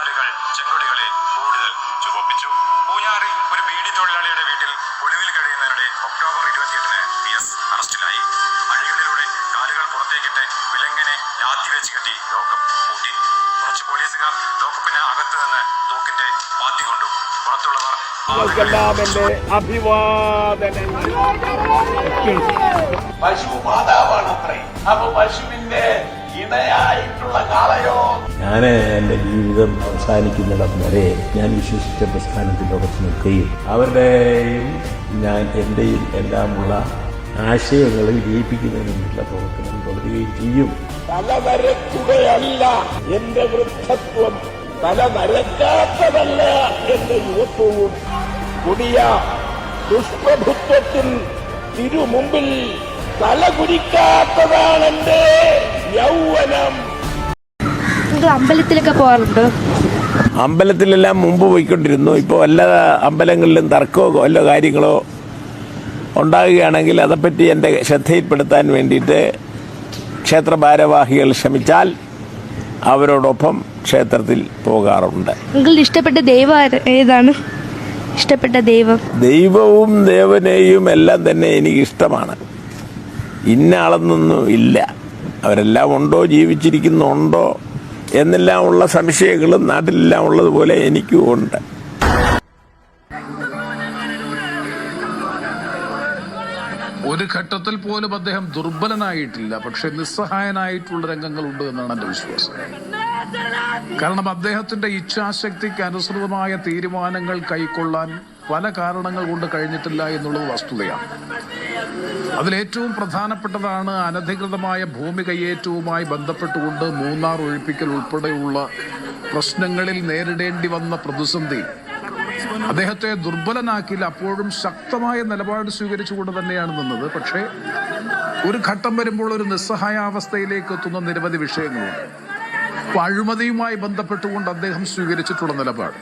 റാലികൾ ചെങ്കൊടികളെ കൂടുതൽ ചുവപ്പിച്ചു. പൂഞ്ഞാറിൽ ഒരു ബീഡി തൊഴിലാളിയുടെ വീട്ടിൽ ഒളിവിൽ കഴിയുന്നതിനിടെ ഒക്ടോബർ 28-ന് PS അറസ്റ്റിലായി. അഴികളിലൂടെ കാലുകൾ പുറത്തേക്കിട്ട് വിലങ്ങനെ ലാത്തി വെച്ച് കെട്ടി ലോക്കപ്പ് പൂട്ടി. കുറച്ച് പോലീസുകാർ ലോക്കപ്പിന് അകത്ത് നിന്ന് തോക്കിന്റെ പാത്തി കൊണ്ടു. പുറത്തുള്ളവർ പശു മാതാവാണത്രേ. അപ്പൊ പശുവിന്റെ ഇണയായിട്ടുള്ള കാളയോ? ഞാൻ എൻ്റെ ജീവിതം അവസാനിക്കുന്നിടം വരെ ഞാൻ വിശ്വസിച്ച പ്രസ്ഥാനത്തിൽ ഉറച്ചു നിൽക്കുകയും അവരുടെയും എൻ്റെയും എല്ലാമുള്ള ആശയങ്ങളെ വിജയിപ്പിക്കുന്നതിന് വേണ്ടിയുള്ള പ്രവർത്തനം തുടരുകയും ചെയ്യും. തലനരക്കുകയല്ല എന്റെ വൃദ്ധത്വം, തലനരക്കാത്തതല്ല എന്റെ യുവത്വവും. കൊടിയ ദുഷ്പ്രഭുത്വത്തിൽ തിരുമുമ്പിൽ തലകുരിക്കാത്തതാണ് എന്റെ യൗവനം. അമ്പലത്തിലൊക്കെ പോകാറുണ്ടോ? അമ്പലത്തിലെല്ലാം മുമ്പ് പോയിക്കൊണ്ടിരുന്നു. ഇപ്പോൾ വല്ല അമ്പലങ്ങളിലും തർക്കമോ വല്ല കാര്യങ്ങളോ ഉണ്ടാകുകയാണെങ്കിൽ അതേപ്പറ്റി എൻ്റെ ശ്രദ്ധയിൽപ്പെടുത്താൻ വേണ്ടിയിട്ട് ക്ഷേത്ര ഭാരവാഹികൾ ശ്രമിച്ചാൽ അവരോടൊപ്പം ക്ഷേത്രത്തിൽ പോകാറുണ്ട്. നിങ്ങളുടെ ഇഷ്ടപ്പെട്ട ദൈവം ഏതാണ്? ഇഷ്ടപ്പെട്ട ദൈവം? ദൈവവും ദേവനെയും എല്ലാം തന്നെ എനിക്കിഷ്ടമാണ്. ഇന്ന ആളെന്നൊന്നും ഇല്ല. അവരെല്ലാം ഉണ്ടോ, ജീവിച്ചിരിക്കുന്നുണ്ടോ എന്നെല്ലാം ഉള്ള സംശയങ്ങളും നാട്ടിലെല്ലാം ഉള്ളതുപോലെ എനിക്കും ഉണ്ട്. ഒരു ഘട്ടത്തിൽ പോലും അദ്ദേഹം ദുർബലനായിട്ടില്ല. പക്ഷെ നിസ്സഹായനായിട്ടുള്ള രംഗങ്ങളുണ്ട് എന്നാണ് എൻ്റെ വിശ്വാസം. കാരണം അദ്ദേഹത്തിന്റെ ഇച്ഛാശക്തിക്ക് അനുസൃതമായ തീരുമാനങ്ങൾ കൈക്കൊള്ളാൻ പല കാരണങ്ങൾ കൊണ്ട് കഴിഞ്ഞിട്ടില്ല എന്നുള്ളത് വസ്തുതയാണ്. അതിലേറ്റവും പ്രധാനപ്പെട്ടതാണ് അനധികൃതമായ ഭൂമി കയ്യേറ്റവുമായി ബന്ധപ്പെട്ടുകൊണ്ട് മൂന്നാർ ഒഴിപ്പിക്കൽ ഉൾപ്പെടെയുള്ള പ്രശ്നങ്ങളിൽ നേരിടേണ്ടി വന്ന പ്രതിസന്ധി അദ്ദേഹത്തെ ദുർബലനാക്കില്ല. അപ്പോഴും ശക്തമായ നിലപാട് സ്വീകരിച്ചുകൊണ്ട് തന്നെയാണ് നിന്നത്. പക്ഷേ ഒരു ഘട്ടം വരുമ്പോൾ ഒരു നിസ്സഹായാവസ്ഥയിലേക്ക് എത്തുന്ന നിരവധി വിഷയങ്ങളുണ്ട്. അപ്പോൾ അഴിമതിയുമായി ബന്ധപ്പെട്ടുകൊണ്ട് അദ്ദേഹം സ്വീകരിച്ചിട്ടുള്ള നിലപാട്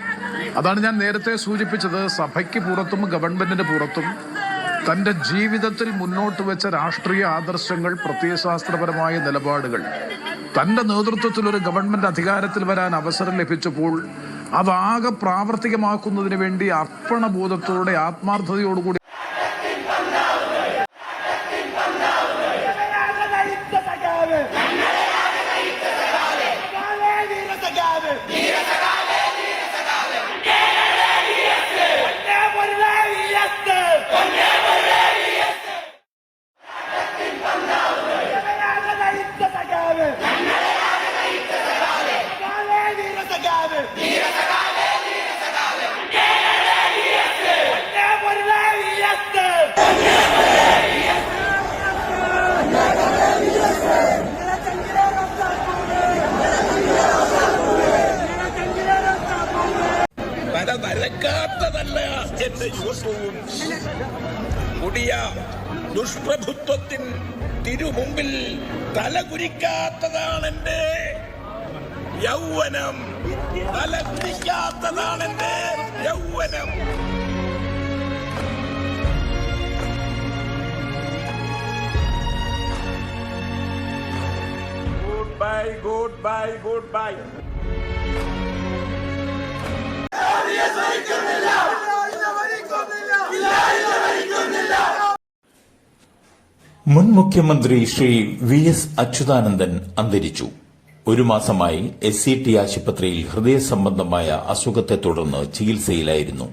അതാണ് ഞാൻ നേരത്തെ സൂചിപ്പിച്ചത്. സഭയ്ക്ക് പുറത്തും ഗവൺമെന്റിന് പുറത്തും തൻ്റെ ജീവിതത്തിൽ മുന്നോട്ട് വെച്ച രാഷ്ട്രീയ ആദർശങ്ങൾ, പ്രത്യയശാസ്ത്രപരമായ നിലപാടുകൾ തൻ്റെ നേതൃത്വത്തിൽ ഒരു ഗവൺമെന്റ് അധികാരത്തിൽ വരാൻ അവസരം ലഭിച്ചപ്പോൾ അതാകെ പ്രാവർത്തികമാക്കുന്നതിന് വേണ്ടി അർപ്പണബോധത്തോടെ ആത്മാർത്ഥതയോടുകൂടി തലനരക്കാത്തതല്ല എന്റെ യുവത്വവും. കൊടിയ ദുഷ്പ്രഭുത്വത്തിൻ തിരുമുമ്പിൽ തലകുരിക്കാത്തതാണ് എന്റെ യൗവനം. തലകുരിക്കാത്തതാണ് എന്റെ യൗവനം. Good bye, good bye, good bye. മുൻ മുഖ്യമന്ത്രി ശ്രീ VS അച്യുതാനന്ദൻ അന്തരിച്ചു. ഒരു മാസമായി SCT ആശുപത്രിയിൽ ഹൃദയ സംബന്ധമായ അസുഖത്തെ തുടർന്ന് ചികിത്സയിലായിരുന്നു.